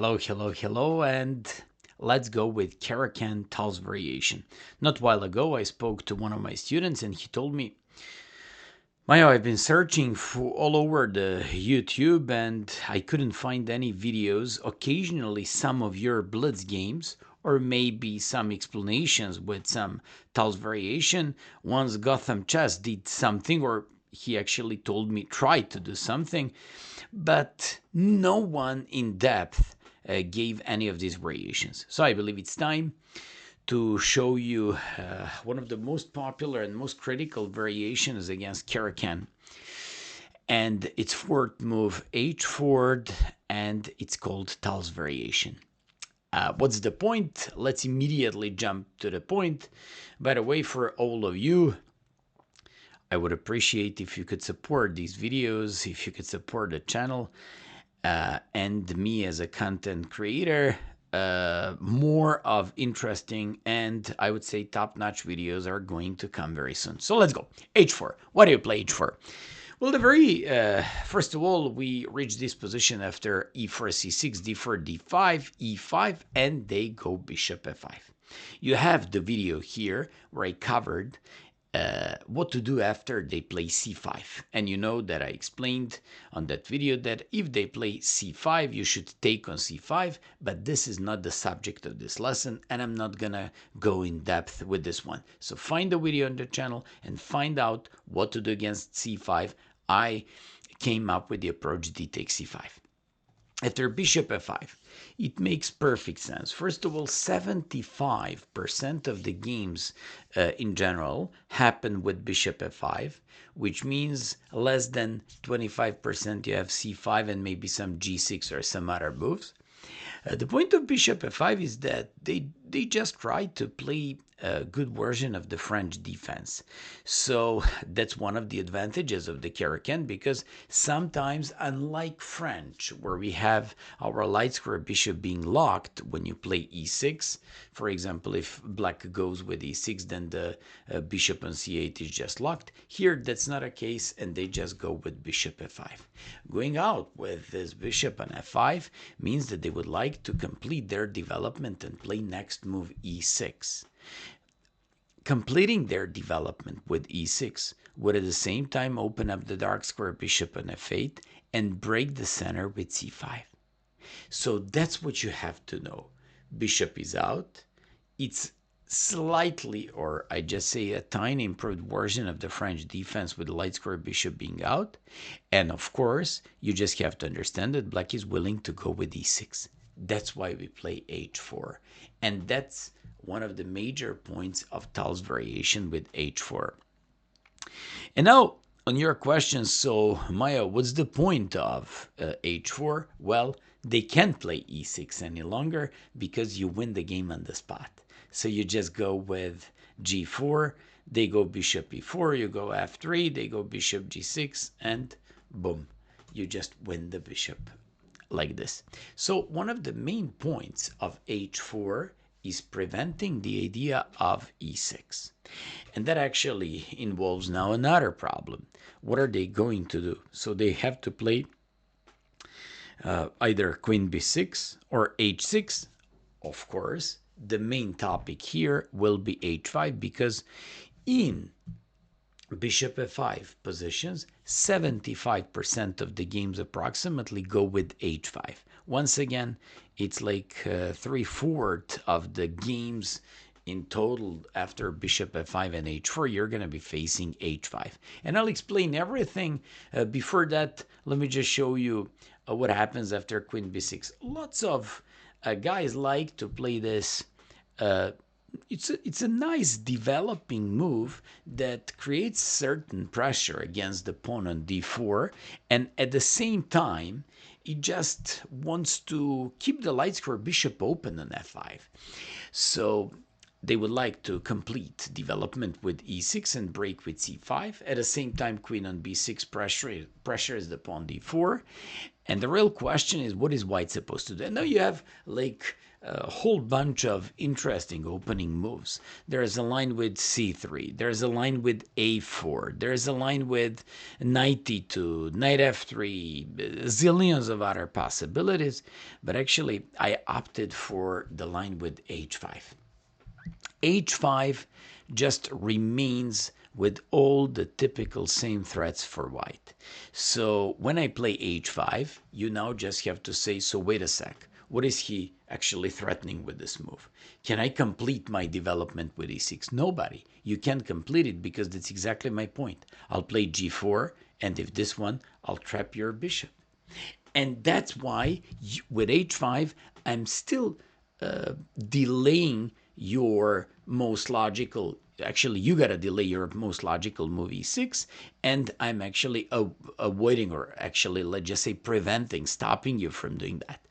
Hello, and let's go with Caro-Kann tiles variation. Not a while ago, I spoke to one of my students, and he told me, Mayo, I've been searching for all over the YouTube, and I couldn't find any videos. Occasionally, some of your blitz games, or maybe some explanations with some tiles variation. Once Gotham Chess did something, or he actually told me try to do something, but no one in depth gave any of these variations. So I believe it's time to show you one of the most popular and most critical variations against Caro-Kann. And it's fourth move h4, and it's called tiles variation. What's the point? Let's immediately jump to the point. By the way, for all of you, I would appreciate if you could support these videos, if you could support the channel and me as a content creator. More of interesting and I would say top-notch videos are going to come very soon. So let's go. h4. Why do you play h4? Well, the very first of all, we reach this position after e4, c6, d4, d5, e5, and they go bishop f5. You have the video here where I covered what to do after they play c5. And you know that I explained on that video that if they play c5, you should take on c5, but this is not the subject of this lesson, and I'm not gonna go in depth with this one. So find the video on the channel and find out what to do against c5. I came up with the approach d takes c5. After bishop f5, it makes perfect sense. First of all, 75% of the games in general happen with bishop f5, which means less than 25% you have c5 and maybe some g6 or some other moves. The point of bishop f5 is that they just try to play a good version of the French defense. So that's one of the advantages of the Caro-Kann, because sometimes, unlike French, where we have our light square bishop being locked when you play e6, for example, if black goes with e6, then the bishop on c8 is just locked. Here, that's not a case, and they just go with bishop f5. Going out with this bishop on f5 means that they would like to complete their development and play next move e6. Completing their development with e6 would at the same time open up the dark square bishop on f8 and break the center with c5. So that's what you have to know. Bishop is out. It's slightly, or I just say a tiny improved version of the French defense with the light square bishop being out. And of course, you just have to understand that black is willing to go with e6. That's why we play h4. And that's one of the major points of tiles variation with h4. And now, on your question, so Maya, what's the point of h4? Well, they can't play e6 any longer because you win the game on the spot. So you just go with g4, they go bishop e4, you go f3, they go bishop g6, and boom, you just win the bishop like this. So one of the main points of h4 is preventing the idea of e6. And that actually involves now another problem. What are they going to do? So they have to play either queen b6 or h6. Of course, the main topic here will be h5, because in bishop f5 positions, 75% of the games approximately go with h5. Once again, it's like 3/4 of the games in total after bishop f5 and h4, you're going to be facing h5. And I'll explain everything. Before that, let me just show you what happens after queen b6. Lots of guys like to play this. It's a nice developing move that creates certain pressure against the pawn on d4, and at the same time, it just wants to keep the light square bishop open on f5. So they would like to complete development with e6 and break with c5. At the same time, queen on b6 pressures the pawn d4. And the real question is, what is white supposed to do? And now you have like a whole bunch of interesting opening moves. There's a line with c3. There's a line with a4. There's a line with knight e2, knight f3, zillions of other possibilities. But actually, I opted for the line with h5. h5 just remains with all the typical same threats for white. So when I play h5, you now just have to say, so wait a sec, what is he actually threatening with this move? Can I complete my development with e6? Nobody. You can't complete it because that's exactly my point. I'll play g4, and if this one, I'll trap your bishop. And that's why with h5, I'm still delaying your most logical, actually you got to delay your most logical move e6, and I'm actually avoiding, or actually let's just say preventing, stopping you from doing that.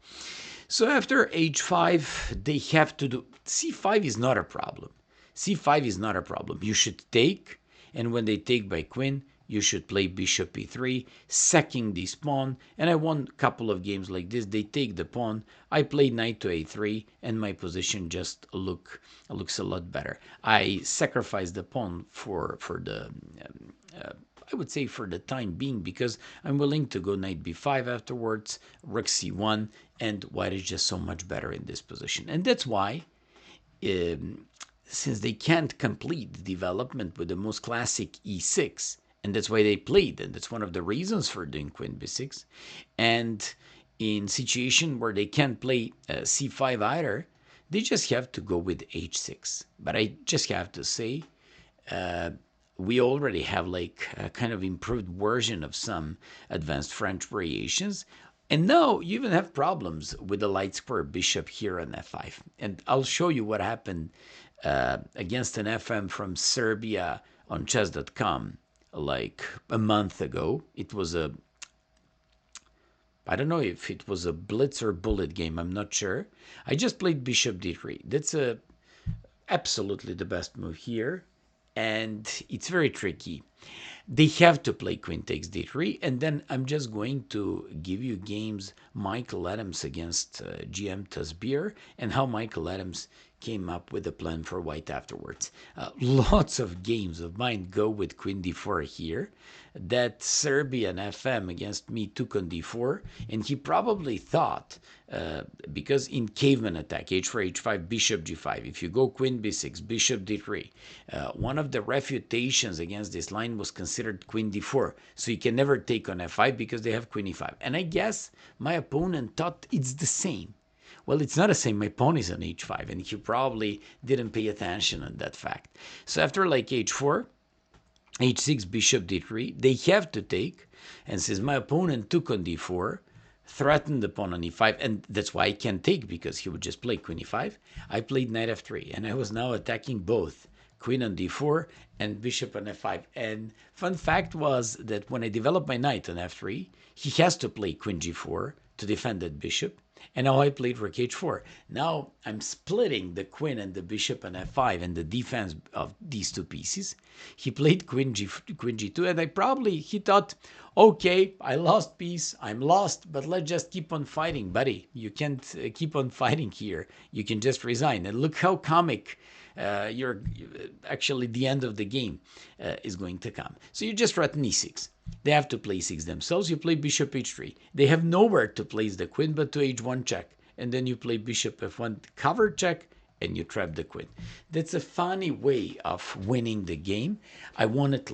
So after h5, they have to do, c5 is not a problem. c5 is not a problem. You should take, and when they take by queen, you should play bishop e3, sacking this pawn, and I won a couple of games like this. They take the pawn, I play knight to a3, and my position just looks a lot better. I sacrifice the pawn for the I would say for the time being, because I'm willing to go knight b5 afterwards, rook c1, and white is just so much better in this position. And that's why, since they can't complete the development with the most classic e6, and that's why they played, and that's one of the reasons for doing queen b6, and in situation where they can't play c5 either, they just have to go with h6. But I just have to say, we already have like a kind of improved version of some advanced French variations. And now you even have problems with the light square bishop here on f5. And I'll show you what happened against an FM from Serbia on chess.com like a month ago. It was a, I don't know if it was a blitz or bullet game, I'm not sure. I just played bishop d3. That's absolutely the best move here, and it's very tricky. They have to play queen takes d3, and then I'm just going to give you games Michael Adams against GM Tasbir, and how Michael Adams came up with a plan for white afterwards. Lots of games of mine go with queen d4 here. That Serbian FM against me took on d4, and he probably thought, because in caveman attack, h4, h5, bishop g5, if you go queen b6, bishop d3, one of the refutations against this line was considered queen d4, so you can never take on f5 because they have queen e5. And I guess my opponent thought it's the same. Well, it's not the same. My pawn is on h5, and he probably didn't pay attention on that fact. So after like h4, h6, bishop d3, they have to take, and since my opponent took on d4, threatened the pawn on e5, and that's why I can't take, because he would just play queen e5, I played knight f3, and I was now attacking both queen on d4 and bishop on f5. And fun fact was that when I developed my knight on f3, he has to play queen g4 to defend that bishop, and now I played rook h4. Now I'm splitting the queen and the bishop on f5 and the defense of these two pieces. He played queen g2, and he thought, okay, I lost piece, I'm lost, but let's just keep on fighting, buddy. You can't keep on fighting here. You can just resign. And look how comic actually the end of the game is going to come. So you just threaten e6. They have to play e6 themselves. You play bishop h3. They have nowhere to place the queen but to h1 check. And then you play bishop f1 cover check, and you trap the queen. That's a funny way of winning the game. I won it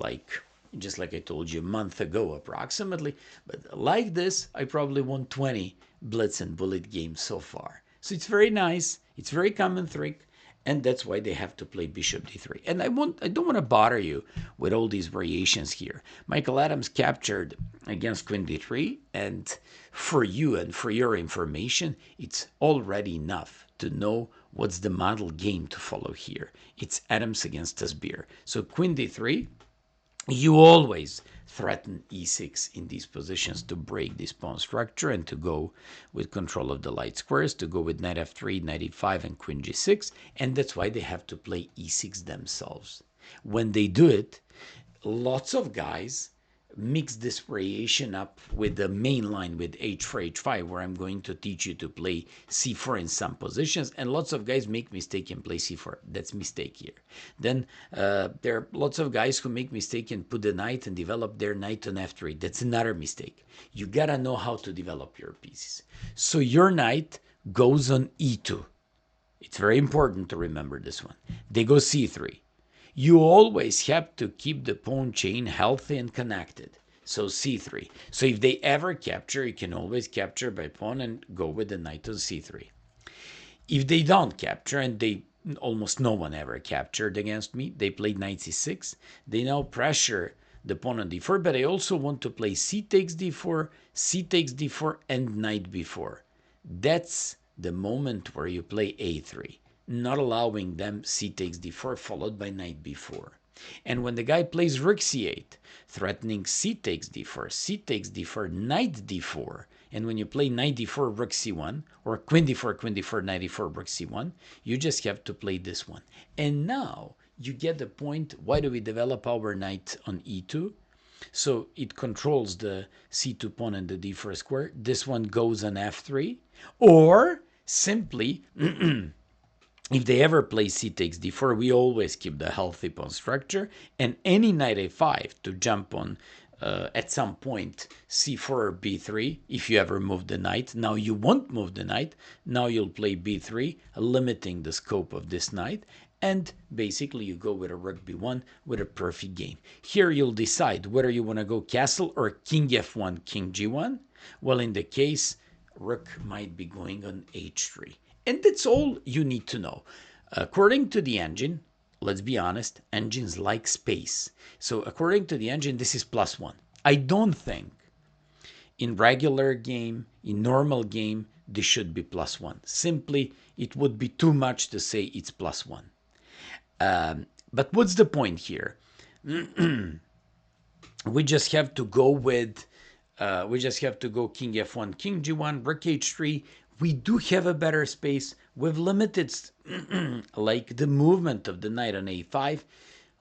just like I told you a month ago approximately. But like this, I probably won 20 blitz and bullet games so far. So it's very nice. It's very common trick. And that's why they have to play bishop d3. And I don't want to bother you with all these variations here. Michael Adams captured against queen d3, and for you and for your information, it's already enough to know what's the model game to follow here. It's Adams against Tasbir. So queen d3, you always threaten e6 in these positions to break this pawn structure and to go with control of the light squares, to go with knight f3, knight e5, and queen g6, and that's why they have to play e6 themselves. When they do it, lots of guys mix this variation up with the main line with h4, h5, where I'm going to teach you to play c4 in some positions, and lots of guys make mistake and play c4. That's mistake here. Then there are lots of guys who make mistake and put the knight and develop their knight on f3. That's another mistake. You gotta know how to develop your pieces. So your knight goes on e2. It's very important to remember this one. They go c3. You always have to keep the pawn chain healthy and connected. So c3. So if they ever capture, you can always capture by pawn and go with the knight on c3. If they don't capture, and almost no one ever captured against me, they played knight c6. They now pressure the pawn on d4, but I also want to play c takes d4, c takes d4, and knight b4. That's the moment where you play a3. Not allowing them c takes d4 followed by knight b4. And when the guy plays rook c8, threatening c takes d4, knight d4, and when you play knight d4, rook c1, or queen d4, knight d4, rook c1, you just have to play this one. And now you get the point. Why do we develop our knight on e2? So it controls the c2 pawn and the d4 square. This one goes on f3, or simply if they ever play c takes d4, we always keep the healthy pawn structure, and any knight a5 to jump on at some point c4 or b3 if you ever move the knight. Now you won't move the knight. Now you'll play b3, limiting the scope of this knight, and basically you go with a rook b1 with a perfect game. Here you'll decide whether you want to go castle or king f1, king g1. Well, in the case, rook might be going on h3. And that's all you need to know. According to the engine, let's be honest, engines like space. So according to the engine, this is +1. I don't think in regular game, in normal game, this should be +1. Simply, it would be too much to say it's +1. But what's the point here? We just have to go with, king f1, king g1, rook h3. We do have a better space. We've limited like the movement of the knight on a5.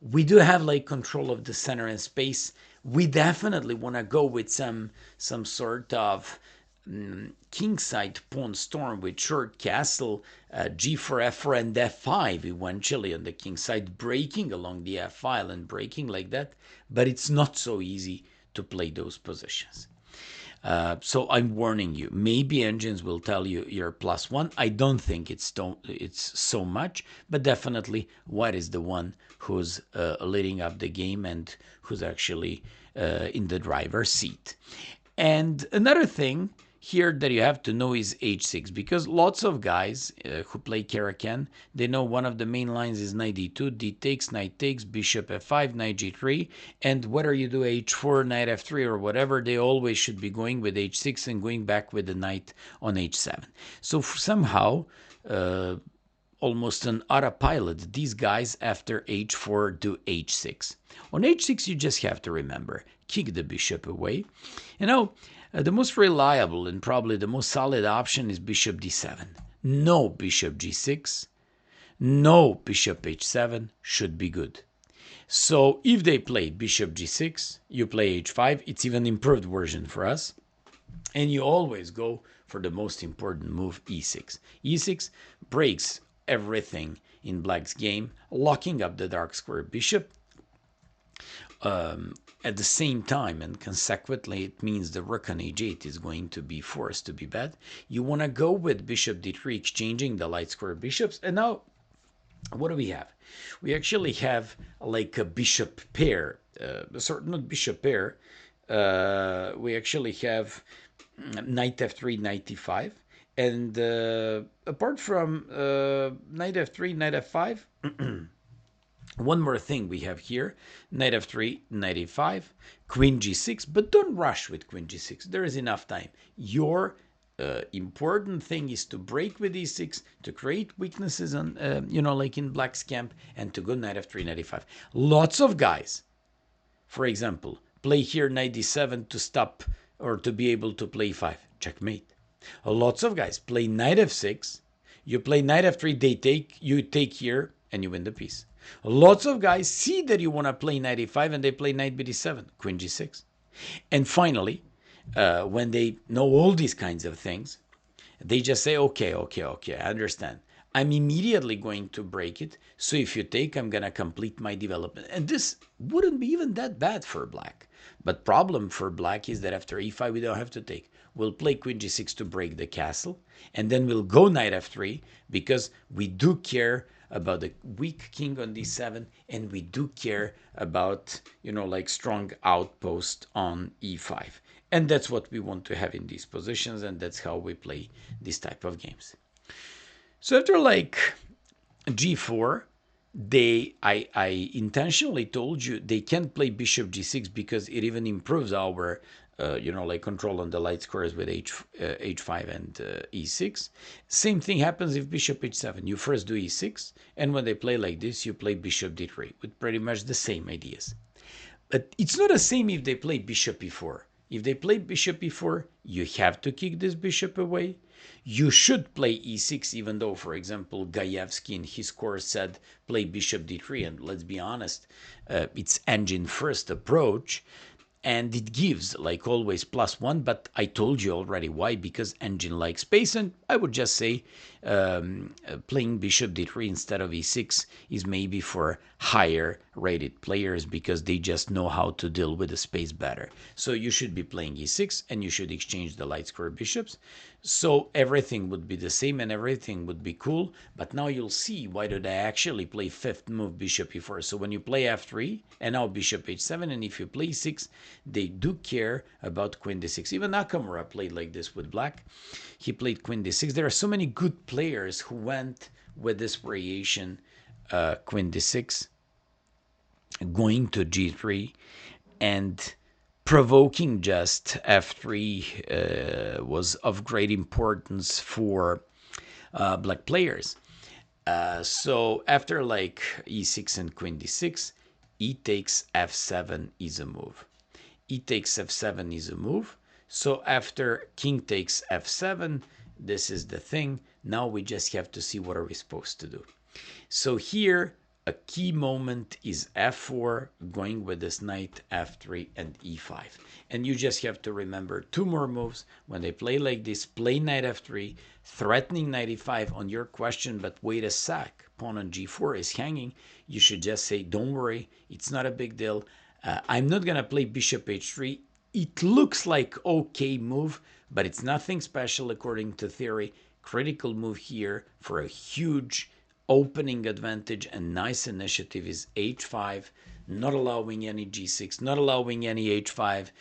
We do have like control of the center and space. We definitely want to go with some sort of kingside pawn storm with short castle, g4, f4, and f5 eventually on the king side, breaking along the f file and breaking like that. But it's not so easy to play those positions. So I'm warning you. Maybe engines will tell you you're +1. I don't think it's so much, but definitely White is the one who's leading up the game and who's actually in the driver's seat. And another thing here that you have to know is h6, because lots of guys who play Caro-Kann, they know one of the main lines is knight d2, d takes, knight takes, bishop f5, knight g3, and whether you do h4, knight f3, or whatever, they always should be going with h6 and going back with the knight on h7. So somehow, almost an autopilot, these guys after h4 do h6. On h6, you just have to remember, kick the bishop away. You know, the most reliable and probably the most solid option is bishop d7. No bishop g6, no bishop h7 should be good. So if they play bishop g6, you play h5. It's even improved version for us. And you always go for the most important move, e6. e6 breaks everything in black's game, locking up the dark square bishop. At the same time, and consequently, it means the rook on h8 is going to be forced to be bad. You want to go with bishop d3, exchanging the light square bishops. And now, what do we have? We actually have like a bishop pair, not bishop pair. We actually have knight f3, knight e5. And apart from knight f3, knight f5, one more thing we have here, knight f3, knight e5, queen g6, but don't rush with queen g6. There is enough time. Your important thing is to break with e6, to create weaknesses on, like in black's camp, and to go knight f3, knight e5. Lots of guys, for example, play here knight d7 to stop or to be able to play e5, checkmate. Lots of guys play knight f6, you play knight f3, they take, you take here, and you win the piece. Lots of guys see that you want to play knight e5 and they play knight b d7, queen g6. And finally, when they know all these kinds of things, they just say, okay, okay, okay, I understand. I'm immediately going to break it. So if you take, I'm going to complete my development. And this wouldn't be even that bad for black. But problem for black is that after e5, we don't have to take. We'll play queen g6 to break the castle. And then we'll go knight f3 because we do care about the weak king on d7. And we do care about, like strong outpost on e5. And that's what we want to have in these positions, and that's how we play this type of games. So after like g4, I intentionally told you they can't play bishop g6 because it even improves our like control on the light squares with h5 and e6. Same thing happens if bishop h7. You first do e6, and when they play like this, you play bishop d3 with pretty much the same ideas. But it's not the same if they play bishop e4. If they play bishop e4, you have to kick this bishop away. You should play e6, even though, for example, Gajewski in his course said play bishop d3. And let's be honest, it's engine first approach. And it gives, like always, +1, but I told you already why, because engine likes space, and I would just say playing bishop d3 instead of e6 is maybe for higher rated players because they just know how to deal with the space better. So you should be playing e6 and you should exchange the light square bishops. So everything would be the same and everything would be cool. But now you'll see why did I actually play fifth move bishop e4. So when you play f3 and now bishop h7, and if you play e6, they do care about queen d6. Even Nakamura played like this with black. He played queen d6. There are so many good players who went with this variation, queen d6, going to g3, and provoking just f3 was of great importance for black players. So after like e6 and queen d6, e takes f7 is a move. E takes f7 is a move. So after king takes f7, this is the thing. Now we just have to see what are we supposed to do. So here, a key moment is f4, going with this knight, f3, and e5. And you just have to remember two more moves. When they play like this, play knight f3, threatening knight e5 on your question, but wait a sec, pawn on g4 is hanging. You should just say, don't worry, it's not a big deal. I'm not going to play bishop h3. It looks like okay move, but it's nothing special according to theory. Critical move here for a huge opening advantage and nice initiative is h5, not allowing any g6, not allowing any h5,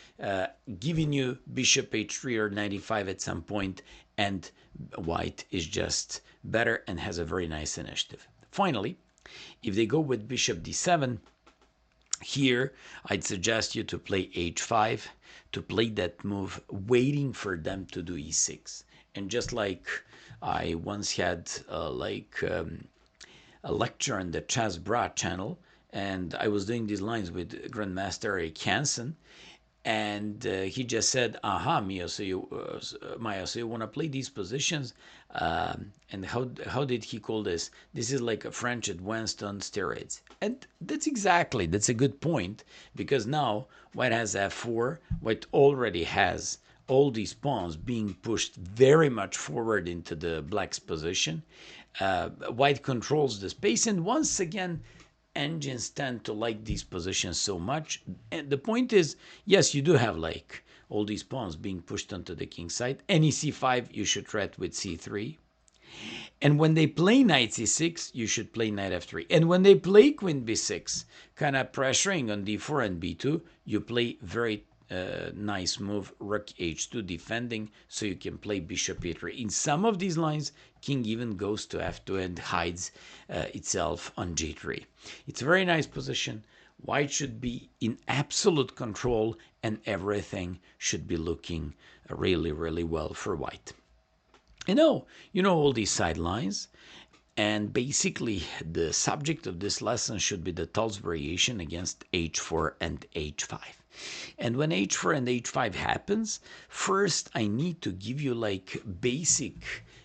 giving you bishop h3 or knight e5 at some point, and white is just better and has a very nice initiative. Finally, if they go with bishop d7, here, I'd suggest you to play h5, to play that move, waiting for them to do e6. And just like I once had a lecture on the Chess Bra channel, and I was doing these lines with Grandmaster Eric Hansen, and he just said, "Aha, Mia, so you, Maya, so you want to play these positions?" And how did he call this? This is like a French advanced on steroids. And that's a good point, because now white has f4, white already has all these pawns being pushed very much forward into the black's position. White controls the space, and once again, engines tend to like these positions so much. And the point is, yes, you do have like all these pawns being pushed onto the king side. Any c5, you should threat with c3. And when they play knight c6, you should play knight f3. And when they play queen b6, kind of pressuring on d4 and b2, you play very nice move, rook h2, defending, so you can play bishop e3. In some of these lines, king even goes to f2 and hides itself on g3. It's a very nice position. White should be in absolute control, and everything should be looking really, really well for white. You know all these sidelines, and basically the subject of this lesson should be the Tulls variation against h4 and h5. And when h4 and h5 happens, first I need to give you like basic,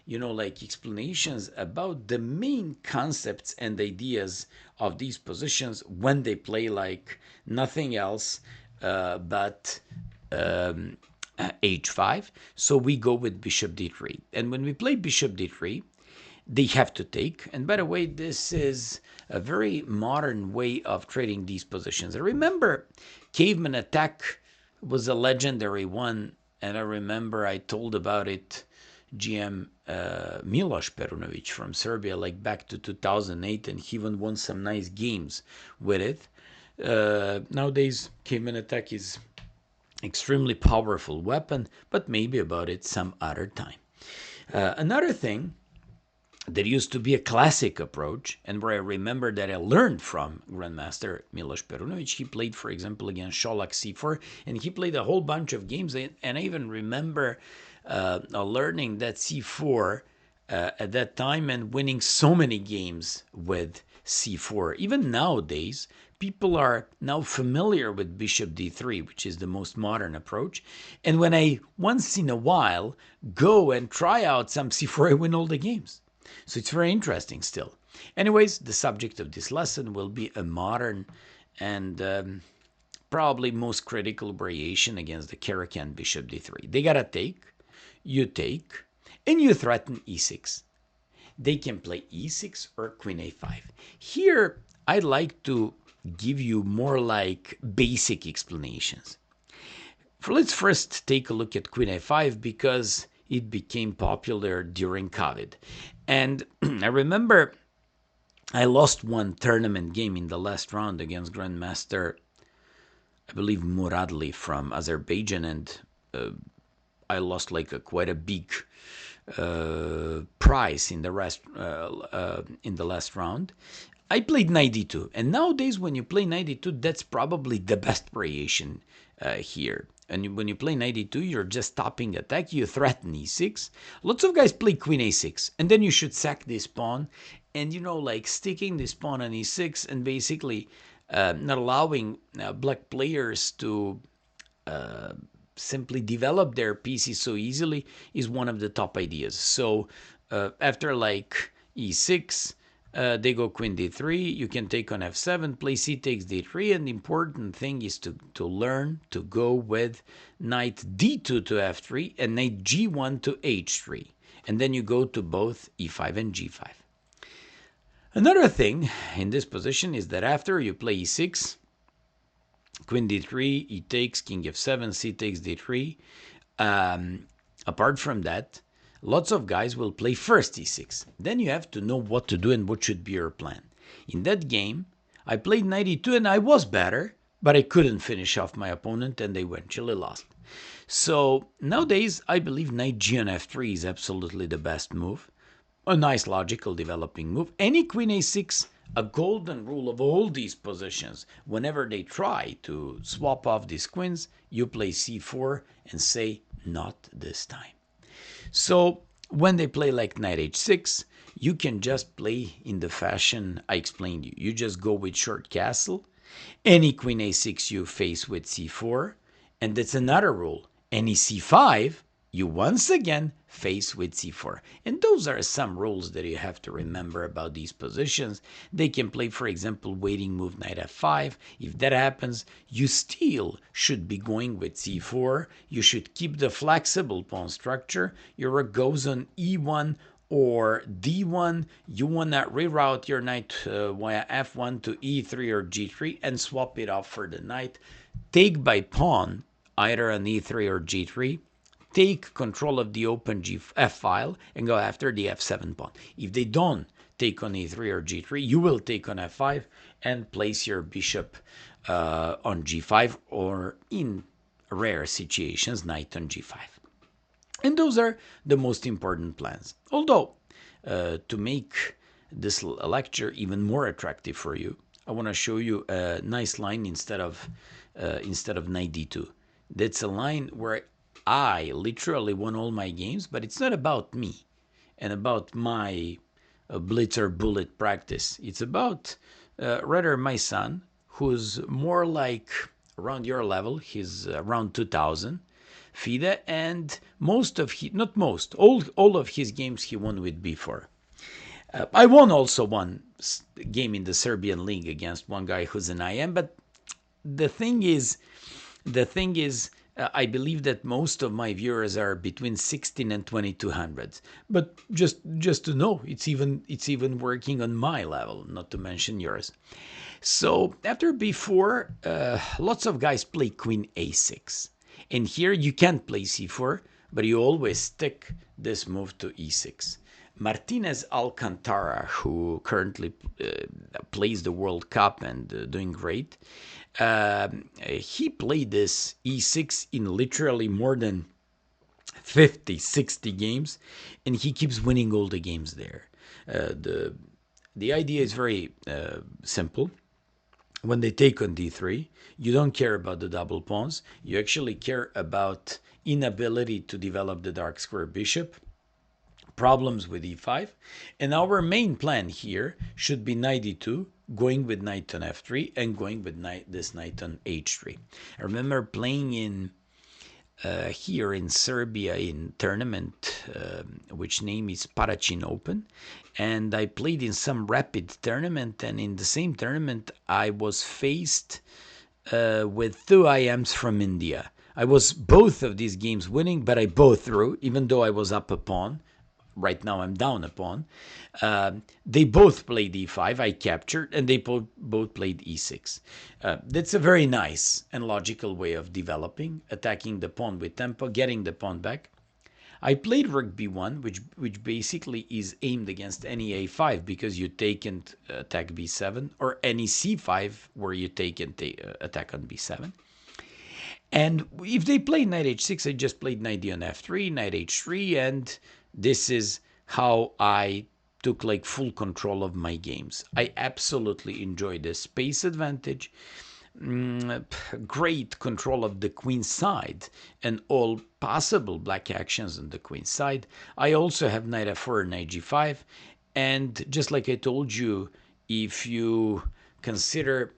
like explanations about the main concepts and ideas of these positions when they play like nothing else. but h5. So we go with bishop d3. And when we play bishop d3, they have to take. And by the way, this is a very modern way of trading these positions. I remember caveman attack was a legendary one, and I remember I told about it GM Miloš Perunovic from Serbia, like back to 2008, and he even won some nice games with it. Nowadays, caveman attack is extremely powerful weapon, but maybe about it some other time. Another thing that used to be a classic approach, and where I remember that I learned from Grandmaster Miloš Perunovic. He played, for example, against Sholak c4, and he played a whole bunch of games. And I even remember learning that c4 at that time and winning so many games with c4. Even nowadays, people are now familiar with bishop d3, which is the most modern approach. And when I once in a while go and try out some c4, I win all the games. So it's very interesting still. Anyways, the subject of this lesson will be a modern and probably most critical variation against the Caro-Kann bishop d3. They gotta take, you take, and you threaten e6. They can play e6 or queen a5. Here, I'd like to give you more like basic explanations. Let's first take a look at queen a5 because it became popular during COVID. And I remember I lost one tournament game in the last round against Grandmaster, I believe, Muradli from Azerbaijan, and I lost like quite a big prize in the last round. I played knight d2, and nowadays when you play knight d2, that's probably the best variation here. And when you play knight d2, you're just stopping attack, you threaten e6. Lots of guys play queen a6, and then you should sack this pawn, and like sticking this pawn on e6 and basically not allowing black players to simply develop their pieces so easily is one of the top ideas. So after like e6, they go queen d3, you can take on f7, play c takes d3, and the important thing is to learn to go with knight d2 to f3 and knight g1 to h3. And then you go to both e5 and g5. Another thing in this position is that after you play e6, queen d3, e takes, king f7, c takes d3. Apart from that, lots of guys will play first e6. Then you have to know what to do and what should be your plan. In that game, I played knight e2 and I was better, but I couldn't finish off my opponent and they eventually lost. So nowadays, I believe knight g on f3 is absolutely the best move. A nice logical developing move. Any queen a6, a golden rule of all these positions. Whenever they try to swap off these queens, you play c4 and say, not this time. So when they play like knight h6, you can just play in the fashion I explained you. You just go with short castle. Any queen a6 you face with c4. And that's another rule. Any c5, you once again face with c4. And those are some rules that you have to remember about these positions. They can play, for example, waiting move knight f5. If that happens, you still should be going with c4. You should keep the flexible pawn structure. Your rook goes on e1 or d1. You want to reroute your knight via f1 to e3 or g3 and swap it off for the knight. Take by pawn, either on e3 or g3. Take control of the open f file and go after the f7 pawn. If they don't take on e3 or g3, you will take on f5 and place your bishop on g5, or in rare situations, knight on g5. And those are the most important plans. Although, to make this lecture even more attractive for you, I want to show you a nice line instead of knight d2. That's a line where I literally won all my games, but it's not about me and about my blitzer bullet practice. It's about rather my son, who's more like around your level. He's around 2000 FIDE, and all of his games he won with b4. I won also one game in the Serbian league against one guy who's an IM, but the thing is, the thing is, I believe that most of my viewers are between 16 and 2200s. But just to know, it's even working on my level, not to mention yours. So after b4, lots of guys play queen a6. And here you can't play c4, but you always stick this move to e6. Martinez Alcantara, who currently plays the World Cup and doing great, he played this e6 in literally more than 50, 60 games, and he keeps winning all the games there. The idea is very simple. When they take on d3, you don't care about the double pawns. You actually care about inability to develop the dark square bishop, problems with e5, and our main plan here should be knight e2, going with knight on f3, and going with this knight on h3. I remember playing in here in Serbia in tournament, which name is Parachin Open, and I played in some rapid tournament, and in the same tournament I was faced with two IMs from India. I was both of these games winning, but I both threw, even though I was up a pawn. Right now I'm down a pawn. They both played e5, I captured, and they both played e6. That's a very nice and logical way of developing, attacking the pawn with tempo, getting the pawn back. I played rook b1, which basically is aimed against any a5 because you take and attack b7, or any c5 where you take and attack on b7. And if they play knight h6, I just played knight d on f3, knight h3, and this is how I took like full control of my games. I absolutely enjoy the space advantage, great control of the queen side and all possible black actions on the queen side. I also have knight f4, knight g5, and just like I told you, if you consider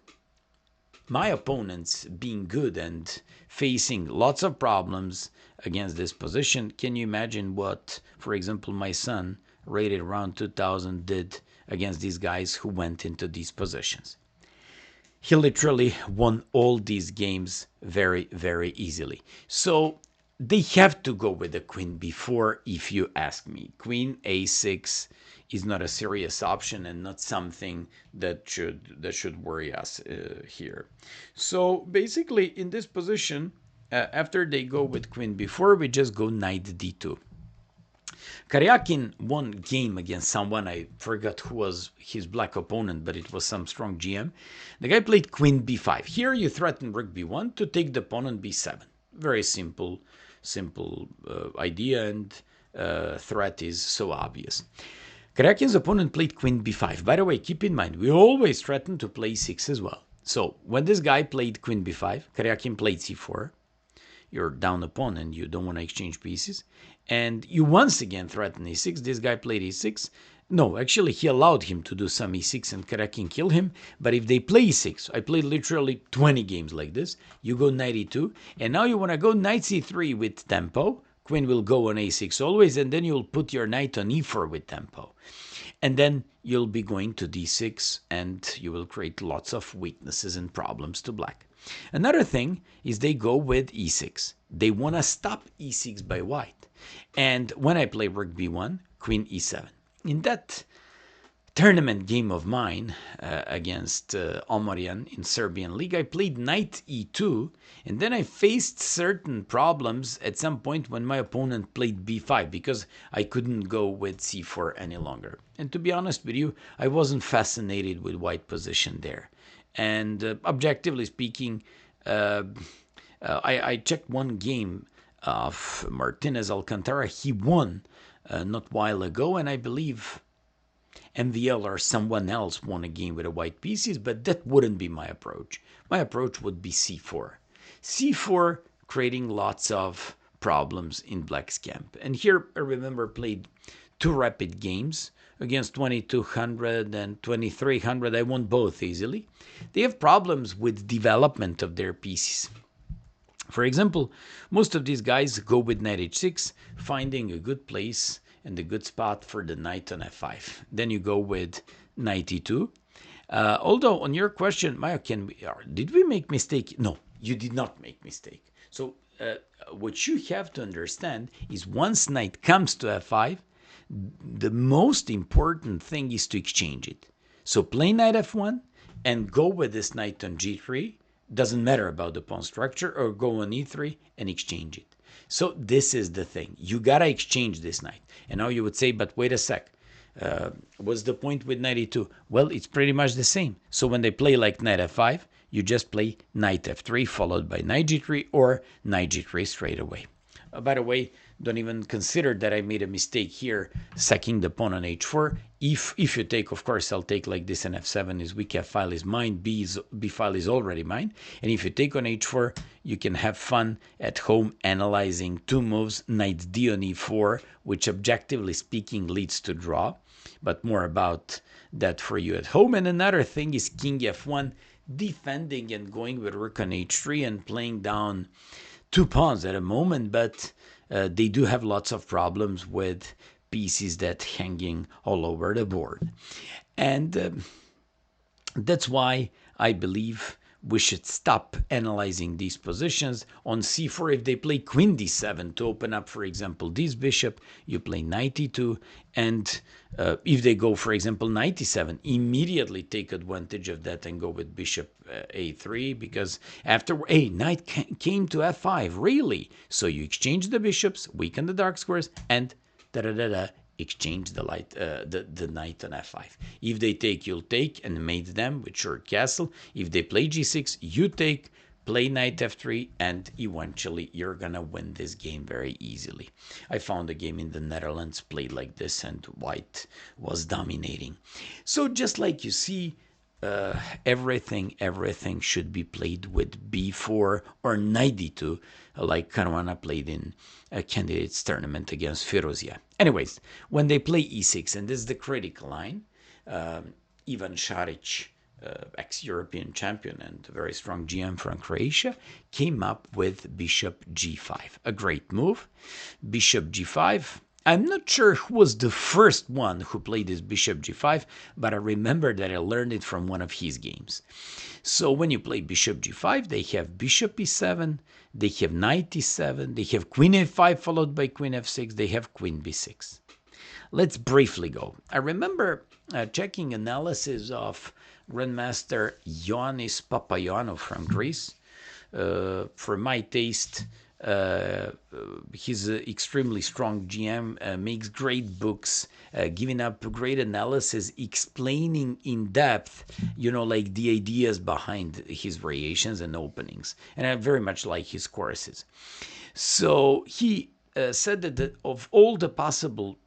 my opponents being good and facing lots of problems against this position, can you imagine what, for example, my son, rated around 2000, did against these guys who went into these positions? He literally won all these games very, very easily. So they have to go with the queen b4 if you ask me. Queen a6 is not a serious option and not something that should worry us here. So basically in this position, after they go with queen b4, we just go knight d2. Karyakin won game against someone, I forgot who was his black opponent, but it was some strong GM. The guy played queen b5. Here you threaten rook b1 to take the pawn on b7. Very simple idea, and threat is so obvious. Karyakin's opponent played queen b5. By the way, keep in mind, we always threaten to play e6 as well. So when this guy played queen b5, Karyakin played c4. You're down a pawn and you don't want to exchange pieces. And you once again threaten e6. This guy played e6. No, actually he allowed him to do some e6 and Karyakin killed him. But if they play e6, I played literally 20 games like this. You go knight e2, and now you want to go knight c3 with tempo. Queen will go on a6 always, and then you'll put your knight on e4 with tempo. And then you'll be going to d6, and you will create lots of weaknesses and problems to black. Another thing is they go with e6. They want to stop e6 by white. And when I play rook b1, queen e7. In that tournament game of mine against Omarian in Serbian League, I played knight e2, and then I faced certain problems at some point when my opponent played b5 because I couldn't go with c4 any longer. And to be honest with you, I wasn't fascinated with white position there. And objectively speaking, I checked one game of Martinez Alcantara. He won not a while ago, and I believe MVL or someone else won a game with the white pieces, but that wouldn't be my approach. My approach would be c4. c4 creating lots of problems in black's camp. And here I remember played two rapid games against 2200 and 2300. I won both easily. They have problems with development of their pieces. For example, most of these guys go with knight h6, finding a good place and a good spot for the knight on f5. Then you go with knight e2. Although on your question, Maya, did we make mistake? No, you did not make mistake. So what you have to understand is once knight comes to f5, the most important thing is to exchange it. So play knight f1 and go with this knight on g3. Doesn't matter about the pawn structure, or go on e3 and exchange it. So this is the thing. You gotta exchange this knight. And now you would say, but wait a sec. What's the point with knight e2? Well, it's pretty much the same. So when they play like knight f5, you just play knight f3 followed by knight g3 or knight g3 straight away. By the way, don't even consider that I made a mistake here, sacking the pawn on h4. If you take, of course, I'll take like this, and f7 is weak, f file is mine, b file is already mine. And if you take on h4, you can have fun at home analyzing two moves, knight d on e4, which objectively speaking leads to draw, but more about that for you at home. And another thing is king f1, defending and going with rook on h3 and playing down two pawns at a moment, but they do have lots of problems with pieces that hanging all over the board. And that's why I believe we should stop analyzing these positions. On c4, if they play queen d7 to open up, for example, this bishop, you play knight e2. And if they go, for example, knight e7, immediately take advantage of that and go with bishop a3, because after, hey, knight came to f5, really? So you exchange the bishops, weaken the dark squares, and exchange the knight on f5. If they take, you'll take and mate them with short castle. If they play g6, you take, play knight f3, and eventually you're gonna win this game very easily. I found a game in the Netherlands played like this, and white was dominating. So just like you see, everything should be played with b4 or knight d2, like Caruana played in a candidates tournament against Firuzia. Anyways, when they play e6, and this is the critical line, Ivan Šarić, ex-European champion and very strong GM from Croatia, came up with bishop g5. A great move. Bishop g5. I'm not sure who was the first one who played this bishop g5, but I remember that I learned it from one of his games. So when you play bishop g5, they have bishop e7, they have knight e7, they have queen a5 followed by queen f6, they have queen b6. Let's briefly go. I remember checking analysis of Grandmaster Ioannis Papaioannou from Greece. For my taste, he's an extremely strong GM, makes great books, giving up great analysis, explaining in depth, like the ideas behind his variations and openings. And I very much like his courses. So he said that of all the possible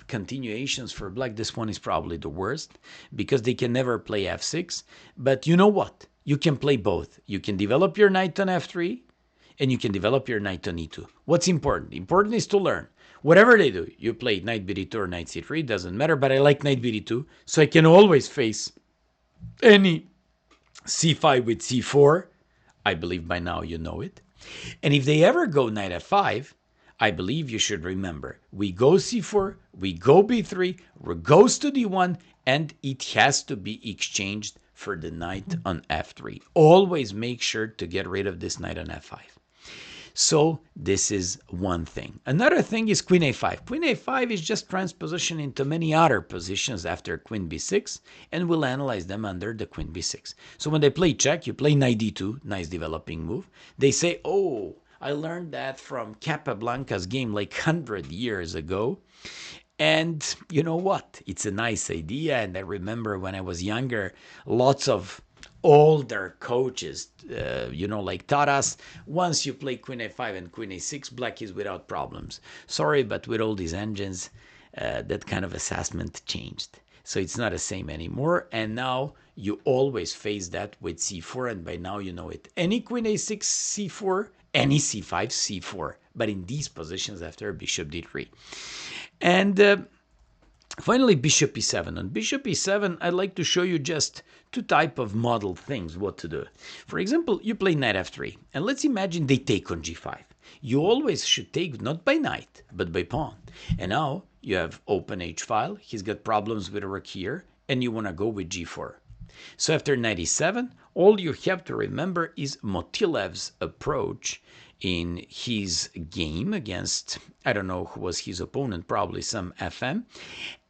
continuations for black, this one is probably the worst, because they can never play f6. But you know what? You can play both. You can develop your knight on f3, and you can develop your knight on e2. What's important? Important is to learn. Whatever they do, you play knight bd2 or knight c3, doesn't matter, but I like knight bd2, so I can always face any c5 with c4. I believe by now you know it. And if they ever go knight f5, I believe you should remember, we go c4, we go b3, goes to d1, and it has to be exchanged for the knight on f3. Always make sure to get rid of this knight on f5. So this is one thing. Another thing is queen a5. Queen a5 is just transposition into many other positions after queen b6, and we'll analyze them under the queen b6. So when they play check, you play knight d2, nice developing move. They say, oh, I learned that from Capablanca's game like 100 years ago. And you know what? It's a nice idea. And I remember when I was younger, lots of older coaches, taught us, once you play queen a5 and queen a6, black is without problems. Sorry, but with all these engines, that kind of assessment changed. So it's not the same anymore. And now you always face that with c4. And by now you know it. Any queen a6, c4, any c5, c4. But in these positions after bishop d3. And finally, bishop e7. On bishop e7, I'd like to show you just two type of model things, what to do. For example, you play knight f3, and let's imagine they take on g5. You always should take not by knight, but by pawn. And now you have open h file. He's got problems with a rook here, and you want to go with g4. So after knight e7, all you have to remember is Motilev's approach in his game against, I don't know who was his opponent, probably some FM.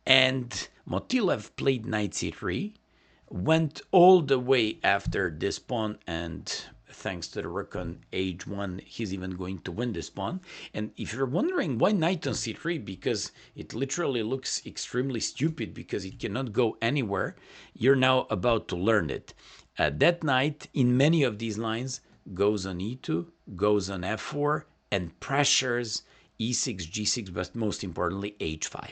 And Motilev played knight c3, went all the way after this pawn, and thanks to the rook on h1, he's even going to win this pawn. And if you're wondering why knight on c3, because it literally looks extremely stupid because it cannot go anywhere, you're now about to learn it. That knight in many of these lines goes on e2, goes on f4, and pressures e6, g6, but most importantly h5.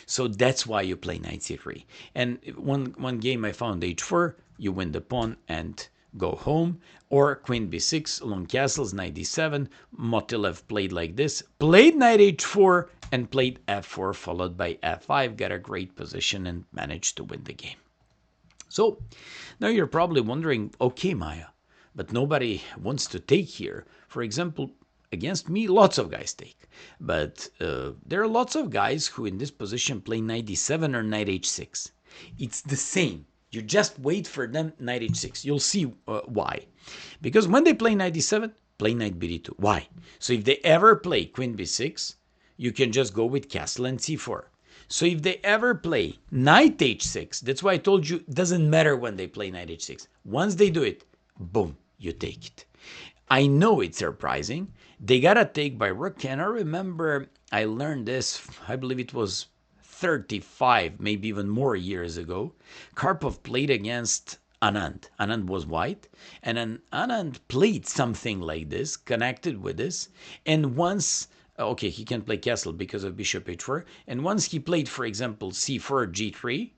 So that's why you play knight c3. And one game I found h4, you win the pawn and go home. Or queen b6, long castles, knight d7. Motilev played like this, played knight h4, and played f4 followed by f5, got a great position and managed to win the game. So now you're probably wondering, okay, Maya, but nobody wants to take here. For example, against me, lots of guys take. But there are lots of guys who in this position play knight d7 or knight h6. It's the same. You just wait for them knight h6. You'll see why. Because when they play knight d7, play knight bd2. Why? So if they ever play queen b6, you can just go with castle and c4. So if they ever play knight h6, that's why I told you it doesn't matter when they play knight h6. Once they do it, boom, you take it. I know it's surprising. They got a take by rook, and I remember I learned this, I believe it was 35, maybe even more years ago. Karpov played against Anand. Anand was white, and then Anand played something like this, connected with this, and once, okay, he can play castle because of bishop h4, and once he played, for example, c4, g3,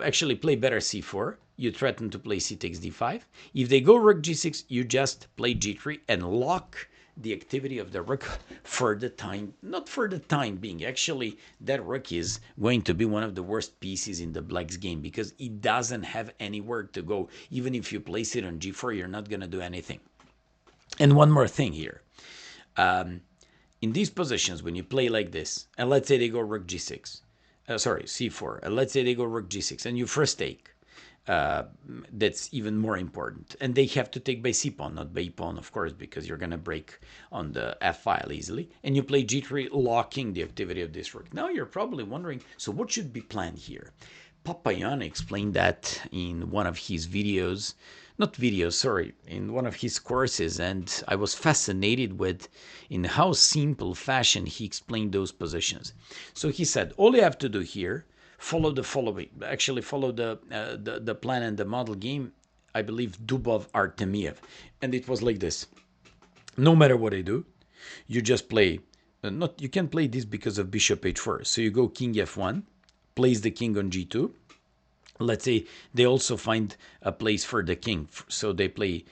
actually play better c4, you threaten to play c takes d5. If they go rook g6, you just play g3 and lock the activity of the rook for the time, not for the time being. Actually, that rook is going to be one of the worst pieces in the black's game because it doesn't have anywhere to go. Even if you place it on g4, you're not going to do anything. And one more thing here. In these positions, when you play like this, and let's say they go rook g6, c4, and let's say they go rook g6, and you first take, that's even more important. And they have to take by c-pawn, not by e-pawn, of course, because you're going to break on the f-file easily. And you play g3, locking the activity of this rook. Now you're probably wondering, so what should be planned here? Papayana explained that in one of his videos, in one of his courses, and I was fascinated with in how simple fashion he explained those positions. So he said, all you have to do here, follow the plan and the model game, I believe Dubov Artemiev, and it was like this. No matter what I do, you just play, you can play this because of bishop h4, so you go king f1, place the king on g2. Let's say they also find a place for the king, so they play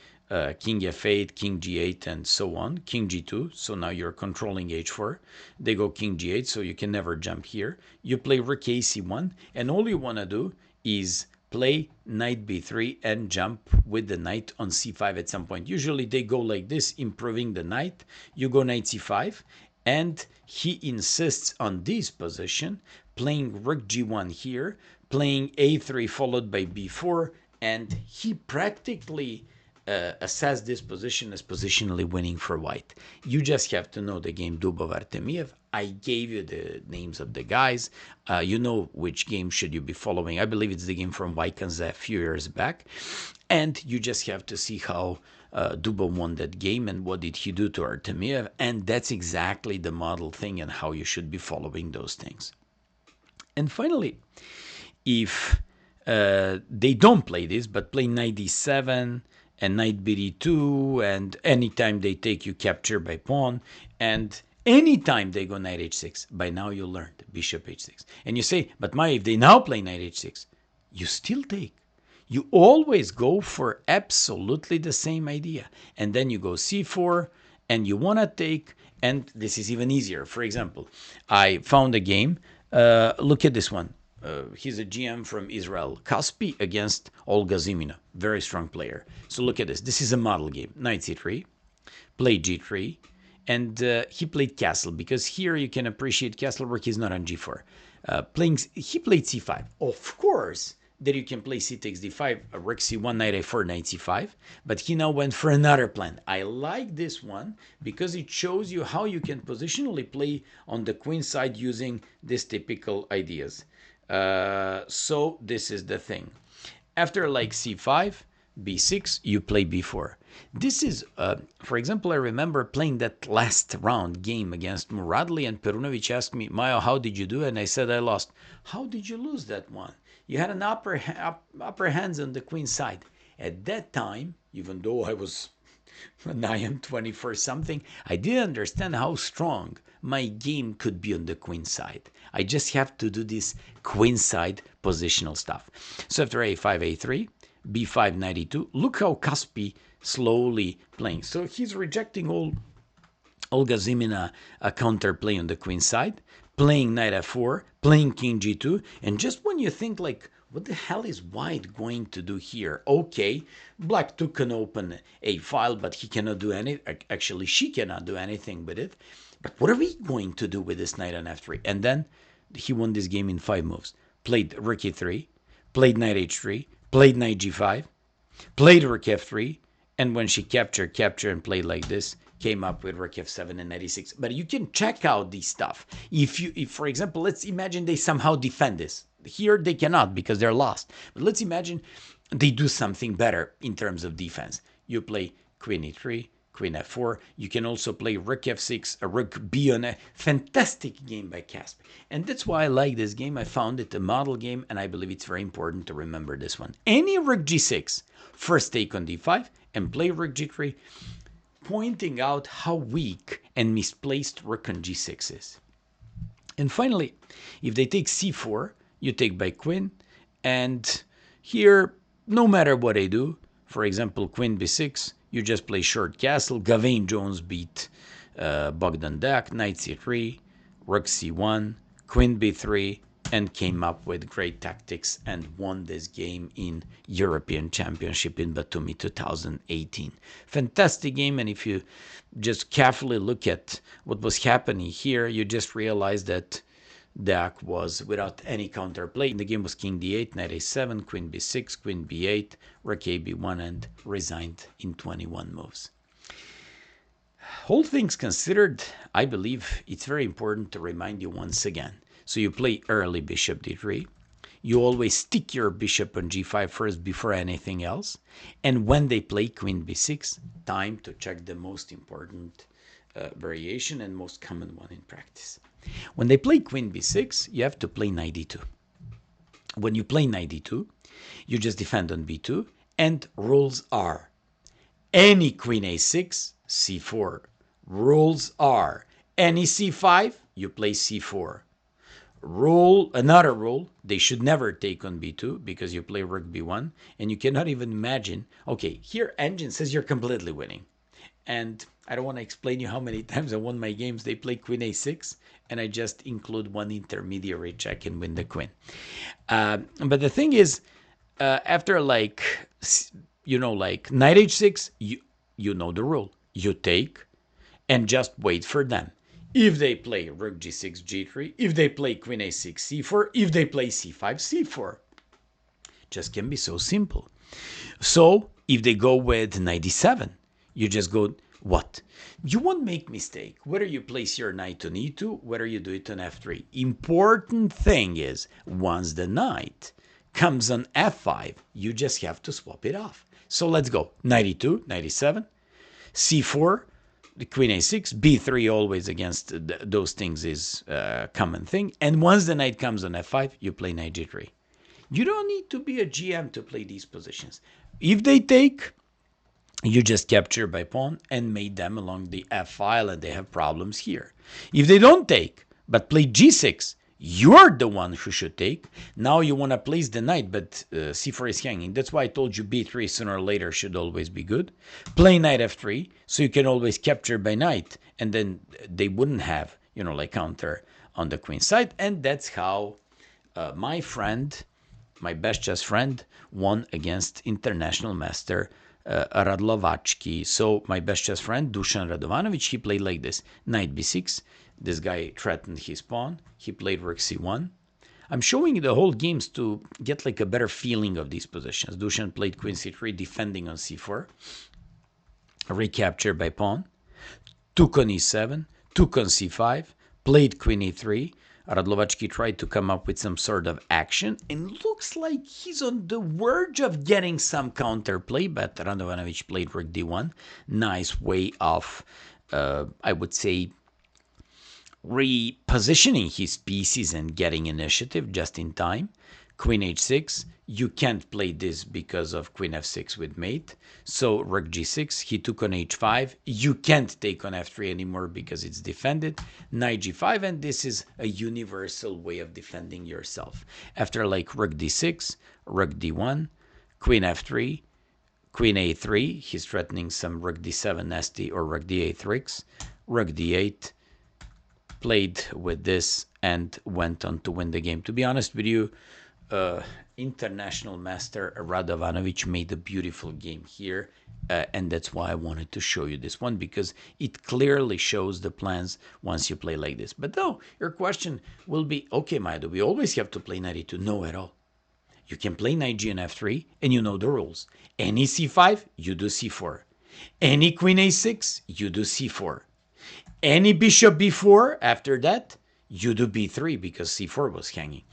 king f8, king g8, and so on, king g2, so now you're controlling h4. They go king g8, so you can never jump here. You play rook a c1, and all you want to do is play knight b3 and jump with the knight on c5 at some point. Usually they go like this, improving the knight. You go knight c5, and he insists on this position, playing rook g1 here, playing a3 followed by b4, and he practically assessed this position as positionally winning for white. You just have to know the game Dubov Artemiev. I gave you the names of the guys. You know which game should you be following. I believe it's the game from Vaikanza a few years back. And you just have to see how Dubov won that game and what did he do to Artemiev. And that's exactly the model thing and how you should be following those things. And finally, if they don't play this, but play knight d7 and knight bd2, and anytime they take, you capture by pawn, and anytime they go knight h6, by now you learned bishop h6. And you say, but Maya, if they now play knight h6, you still take. You always go for absolutely the same idea. And then you go c4, and you want to take, and this is even easier. For example, I found a game. Look at this one. He's a GM from Israel. Kaspi against Olga Zimina. Very strong player. So look at this. This is a model game. Knight c3, play g3, and he played castle, because here you can appreciate castle work. He's not on g4. He played c5. Of course, that you can play c takes d5, rook c1, knight a4, knight c5. But he now went for another plan. I like this one because it shows you how you can positionally play on the queen side using these typical ideas. So this is the thing. After like c5, b6, you play b4. This is, for example, I remember playing that last round game against Muradli, and Perunovic asked me, Mayo, how did you do? And I said I lost. How did you lose that one? You had an upper hands on the queen side. At that time, even though I was I am 24 something, I didn't understand how strong my game could be on the queen side. I just have to do this queen side positional stuff. So after a5, a3, b5, knight e2, look how Kaspi slowly playing. So he's rejecting all Olga Zimina a counterplay on the queen side, playing knight f4, playing king g2, and just when you think like, what the hell is white going to do here? Okay, black too can open a file, but he cannot do any. Actually, she cannot do anything with it. But what are we going to do with this knight on f3? And then he won this game in 5 moves. Played rook e3, played knight h3, played knight g5, played rook f3, and when she captured and played like this, came up with rook f7 and knight e6. But you can check out this stuff. If for example, let's imagine they somehow defend this. Here they cannot because they're lost. But let's imagine they do something better in terms of defense. You play queen e3, queen f4. You can also play rook f6, a rook b on a fantastic game by Kasp. And that's why I like this game. I found it a model game, and I believe it's very important to remember this one. Any rook g6, first take on d5, and play rook g3, pointing out how weak and misplaced rook on g6 is. And finally, if they take c4, you take by queen, and here, no matter what I do, for example, queen b6, you just play short castle. Gavain Jones beat Bogdan Dak, knight c3, rook c1, queen b3, and came up with great tactics and won this game in European Championship in Batumi 2018. Fantastic game, and if you just carefully look at what was happening here, you just realize that Dak was without any counterplay. The game was king d8, knight a7, queen b6, queen b8, rook a b1, and resigned in 21 moves. All things considered, I believe it's very important to remind you once again. So you play early bishop d3. You always stick your bishop on g5 first before anything else. And when they play queen b6, time to check the most important variation and most common one in practice. When they play queen b6, you have to play knight d2. When you play knight d2, you just defend on b2, and rules are any queen a6, c4. Rules are any c5, you play c4. Another rule, they should never take on b2 because you play rook b1, and you cannot even imagine. Okay, here engine says you're completely winning. And I don't want to explain you how many times I won my games. They play queen a6, and I just include one intermediary check and win the queen. But the thing is, after like knight h6, you know the rule. You take and just wait for them. If they play rook g6, g3, if they play queen a6, c4, if they play c5, c4. Just can be so simple. So if they go with knight d7, you just go, what? You won't make mistake whether you place your knight on e2, whether you do it on f3. Important thing is, once the knight comes on f5, you just have to swap it off. So let's go. Knight e2, knight e7, c4, the queen a6, b3 always against those things is a common thing. And once the knight comes on f5, you play knight g3. You don't need to be a GM to play these positions. If they take, you just capture by pawn and mate them along the f file, and they have problems here. If they don't take, but play g6, you're the one who should take. Now you want to place the knight, but c4 is hanging. That's why I told you b3 sooner or later should always be good. Play knight f3, so you can always capture by knight, and then they wouldn't have, counter on the queen side. And that's how my friend, my best chess friend, won against international master Radlovachki. So my best chess friend, Dusan Radovanovic, he played like this. Knight b6. This guy threatened his pawn. He played rook c1. I'm showing you the whole games to get like a better feeling of these positions. Dushan played queen c3, defending on c4. Recapture by pawn. Took on e7, took on c5, played queen e3. Radlovački tried to come up with some sort of action, and looks like he's on the verge of getting some counterplay, but Radovanovic played rook d1. Nice way of, I would say, repositioning his pieces and getting initiative just in time. Queen h6. You can't play this because of queen f6 with mate. So rook g6. He took on h5. You can't take on f3 anymore because it's defended. Knight g5, and this is a universal way of defending yourself. After like rook d6, rook d1, queen f3, queen a3. He's threatening some rook d7 nasty or rook d8 tricks. Rook d8. Played with this and went on to win the game. To be honest with you, international master Radovanovic made a beautiful game here, and that's why I wanted to show you this one, because it clearly shows the plans once you play like this. But though your question will be, okay, Maya, do we always have to play knight e2? No, at all. You can play knight g and f3, and you know the rules. Any c5, you do c4. Any queen a6, you do c4. Any bishop b4, after that, you do b3 because c4 was hanging.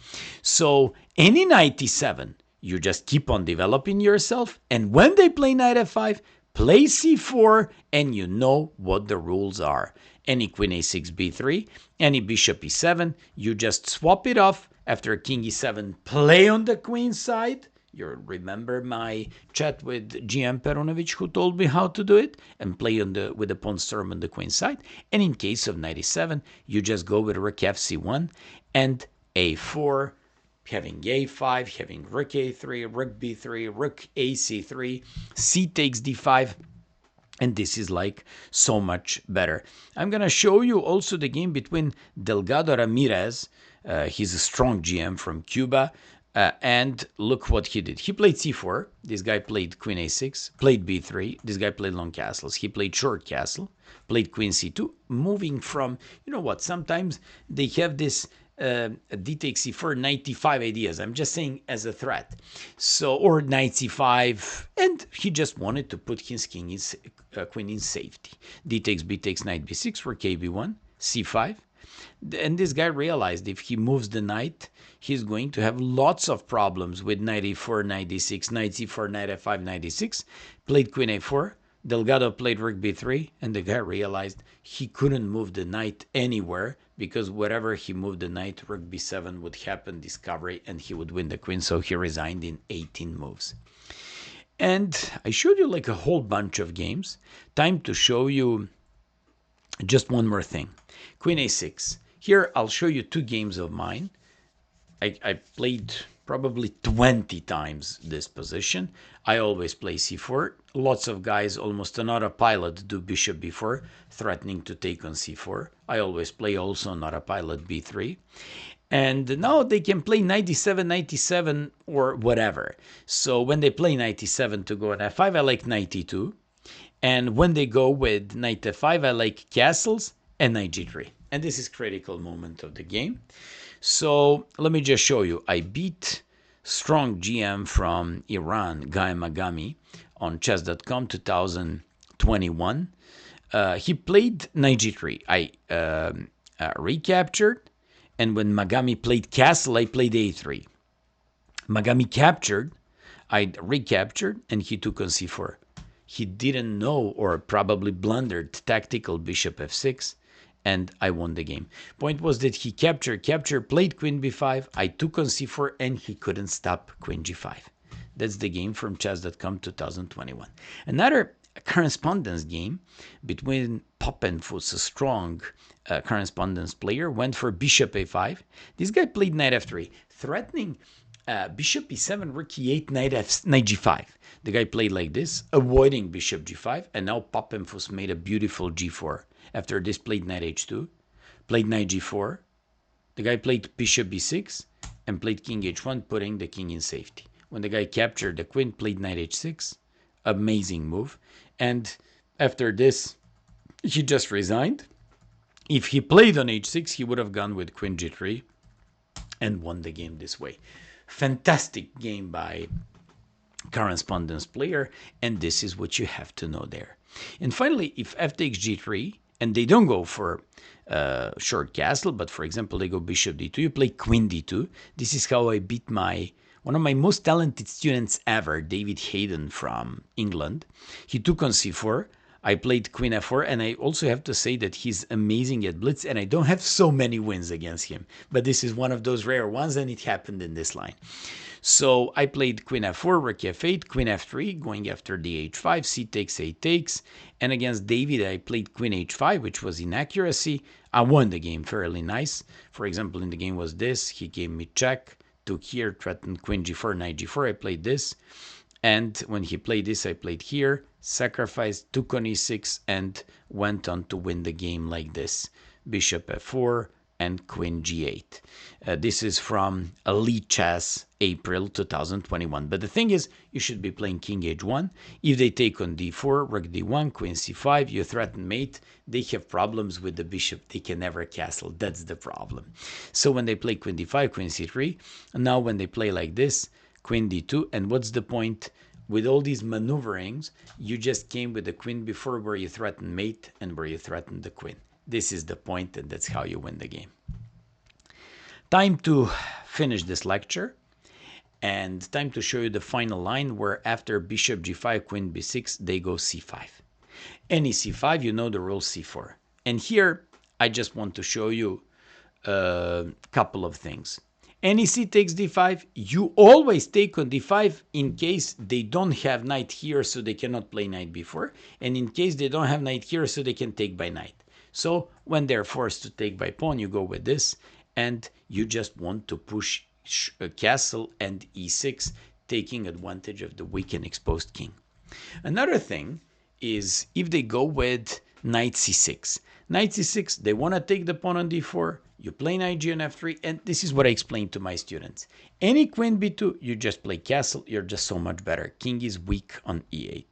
So any knight e7, you just keep on developing yourself. And when they play knight f5, play c4, and you know what the rules are. Any queen a6, b3, any bishop e7, you just swap it off. After king e7, play on the queen side. You remember my chat with GM Perunovic, who told me how to do it, and play on with the pawn storm on the queen side. And in case of knight e7, you just go with rook fc1 and a4, having a5, having rook a3, rook b3, rook ac3, c takes d5. And this is like so much better. I'm going to show you also the game between Delgado Ramirez. He's a strong GM from Cuba. And look what he did. He played c4. This guy played queen a6, played b3. This guy played long castles. He played short castle, played queen c2, moving from, you know what, sometimes they have this d takes c4, knight d5 ideas. I'm just saying as a threat. So, or knight c5, and he just wanted to put his king queen in safety. D takes b takes knight b6, rook b1, c5. And this guy realized if he moves the knight, he's going to have lots of problems with knight e4, knight d6, knight c4, knight f5, knight d6. Played queen a4. Delgado played rook b3, and the guy realized he couldn't move the knight anywhere because wherever he moved the knight, rook b7 would happen, discovery, and he would win the queen. So he resigned in 18 moves. And I showed you like a whole bunch of games. Time to show you just one more thing. Queen a6. Here I'll show you two games of mine. I played probably 20 times this position. I always play c4. Lots of guys, almost not a pilot, do bishop b4, threatening to take on c4. I always play also not a pilot b3. And now they can play knight d7, knight d7, or whatever. So when they play knight d7 to go on f5, I like knight e2. And when they go with knight f5, I like castles and knight g3. And this is critical moment of the game. So let me just show you. I beat strong GM from Iran, Guy Magami, on chess.com 2021. He played knight g3. I recaptured. And when Magami played castle, I played a3. Magami captured. I recaptured, and he took on c4. He didn't know, or probably blundered, tactical bishop f6, and I won the game. Point was that he captured, played queen b5, I took on c4, and he couldn't stop queen g5. That's the game from chess.com 2021. Another correspondence game between Poppenfuss, a strong correspondence player, went for bishop a5. This guy played knight f3, threatening bishop e7, rook e8, knight g5. The guy played like this, avoiding bishop g5, and now Poppenfuss made a beautiful g4. After this, played knight h2, played knight g4. The guy played bishop b6 and played king h1, putting the king in safety. When the guy captured the queen, played knight h6. Amazing move. And after this, he just resigned. If he played on h6, he would have gone with queen g3. and won the game this way. Fantastic game by correspondence player, and this is what you have to know there. And finally, if f takes g3, and they don't go for short castle, but for example, they go bishop d2, you play queen d2. This is how I beat one of my most talented students ever, David Hayden from England. He took on c4. I played queen f4, and I also have to say that he's amazing at blitz, and I don't have so many wins against him. But this is one of those rare ones, and it happened in this line. So I played queen f4, rook f8, queen f3, going after the h5, c takes, a takes. And against David, I played queen h5, which was inaccuracy. I won the game fairly nice. For example, in the game was this. He gave me check, took here, threatened queen g4, knight g4. I played this. And when he played this, I played here, sacrificed, took on e6, and went on to win the game like this. Bishop f4 and queen g8. This is from Elite Chess, April 2021. But the thing is, you should be playing king h1. If they take on d4, rook d1, queen c5, you threaten mate. They have problems with the bishop. They can never castle. That's the problem. So when they play queen d5, queen c3, and now when they play like this, queen d2, and what's the point? With all these maneuverings, you just came with the queen before where you threaten mate and where you threaten the queen. This is the point, and that's how you win the game. Time to finish this lecture, and time to show you the final line where after bishop g5, queen b6, they go c5. Any c5, you know the rule c4. And here, I just want to show you a couple of things. Any c takes d5, you always take on d5 in case they don't have knight here, so they cannot play knight b4, and in case they don't have knight here, so they can take by knight. So when they're forced to take by pawn, you go with this, and you just want to push castle and e6, taking advantage of the weak and exposed king. Another thing is if they go with knight c6. Knight c6, they want to take the pawn on d4, you play knight g on f3, and this is what I explain to my students. Any queen b2, you just play castle, you're just so much better. King is weak on e8.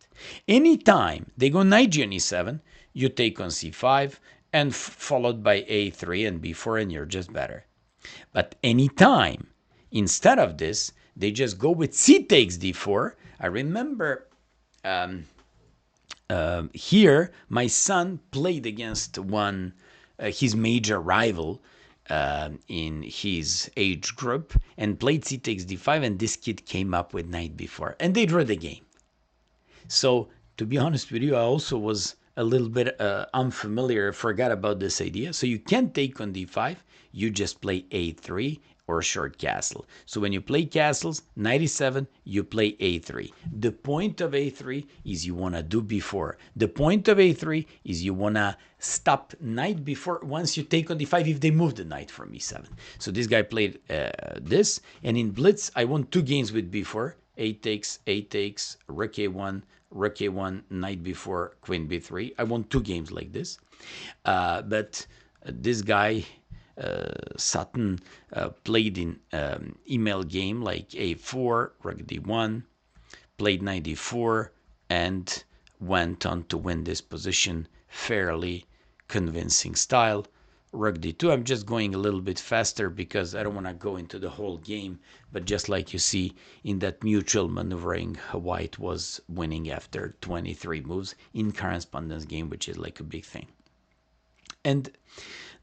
Anytime they go knight g on e7, you take on c5, and followed by a3 and b4, and you're just better. But anytime, instead of this, they just go with c takes d4. I remember here, my son played against his major rival in his age group, and played c takes d5, and this kid came up with knight b4, and they drew the game. So, to be honest with you, I also was a little bit unfamiliar, forgot about this idea. So you can't take on d5, you just play a3 or short castle. So when you play castles, knight e7, you play a3. The point of a3 is you want to do b4. The point of a3 is you want to stop knight before once you take on d5 if they move the knight from e7. So this guy played this, and in blitz, I won 2 games with b4. A takes, rook a1, knight b4, queen b3. I won 2 games like this. But this guy, Sutton, played in email game like a4, rook d1, played knight d4, and went on to win this position fairly convincing style. Rook d2. I'm just going a little bit faster because I don't want to go into the whole game, but just like you see in that mutual maneuvering, white was winning after 23 moves in correspondence game, which is like a big thing. And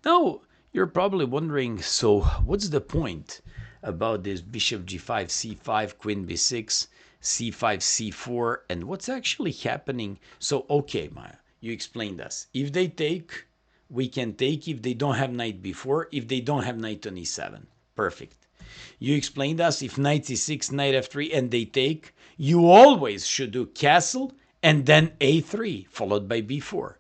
now you're probably wondering, so what's the point about this bishop g5, c5, queen b6, c5, c4, and what's actually happening? So, okay, Maya, you explained us. If they take, we can take if they don't have knight b4, if they don't have knight on e7. Perfect. You explained us if knight c6, knight f3, and they take, you always should do castle and then a3, followed by b4.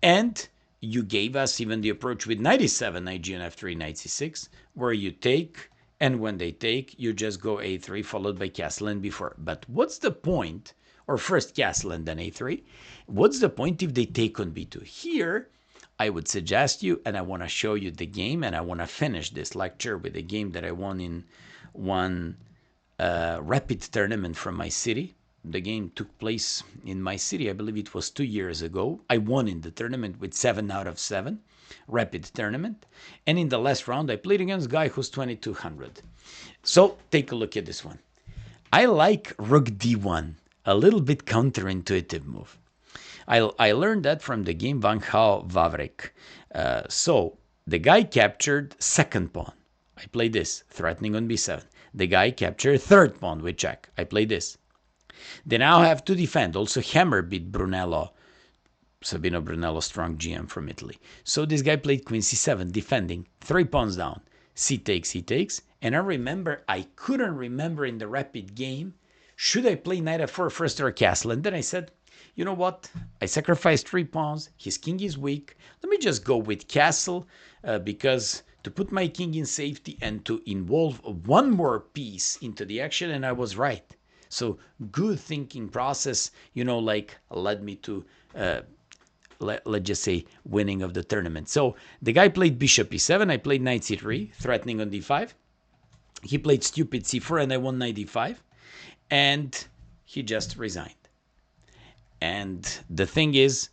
And you gave us even the approach with knight e7, knight g on f3, knight c6, where you take, and when they take, you just go a3, followed by castle and b4. But what's the point, or first castle and then a3, what's the point if they take on b2? Here, I would suggest you, and I want to show you the game, and I want to finish this lecture with a game that I won in one rapid tournament from my city. The game took place in my city, I believe it was 2 years ago. I won in the tournament with 7 out of 7. rapid tournament. And in the last round, I played against a guy who's 2200. So take a look at this one. I like rook d1, a little bit counterintuitive move. I learned that from the game Van Gaal Wawrik. So the guy captured second pawn. I play this, threatening on b7. The guy captured third pawn with check. I play this. They now have to defend. Also, Hammer beat Brunello. Sabino Brunello, strong GM from Italy. So this guy played queen c7, defending. 3 pawns down. C takes, he takes. And I couldn't remember in the rapid game, should I play knight f4 first or castle? And then I said, you know what? I sacrificed 3 pawns. His king is weak. Let me just go with castle because to put my king in safety and to involve one more piece into the action, and I was right. So good thinking process, led me to, let's just say, winning of the tournament. So the guy played bishop e7. I played knight c3, threatening on d5. He played stupid c4, and I won knight d5. And he just resigned. And the thing is,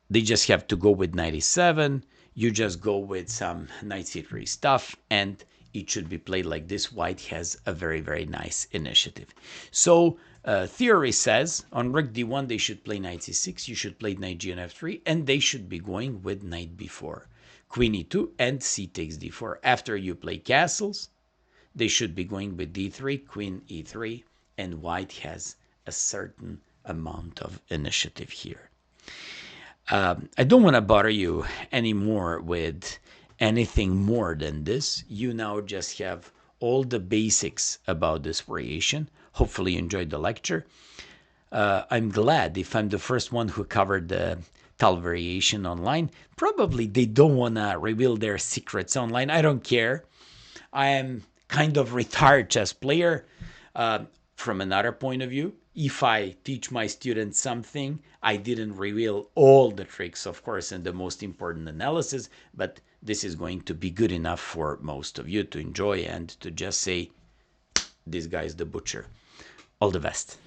they just have to go with knight e7. You just go with some knight c3 stuff, and it should be played like this. White has a very, very nice initiative. So theory says on rook d1, they should play knight c6. You should play knight g and f3, and they should be going with knight b4, queen e2, and c takes d4. After you play castles, they should be going with d3, queen e3, and white has a certain amount of initiative here. I don't want to bother you anymore with anything more than this. You now just have all the basics about this variation. Hopefully you enjoyed the lecture. I'm glad if I'm the first one who covered the Tal variation online. Probably they don't want to reveal their secrets online. I don't care. I am kind of retired chess player. From another point of view, if I teach my students something, I didn't reveal all the tricks, of course, and the most important analysis, but this is going to be good enough for most of you to enjoy and to just say, this guy is the butcher. All the best.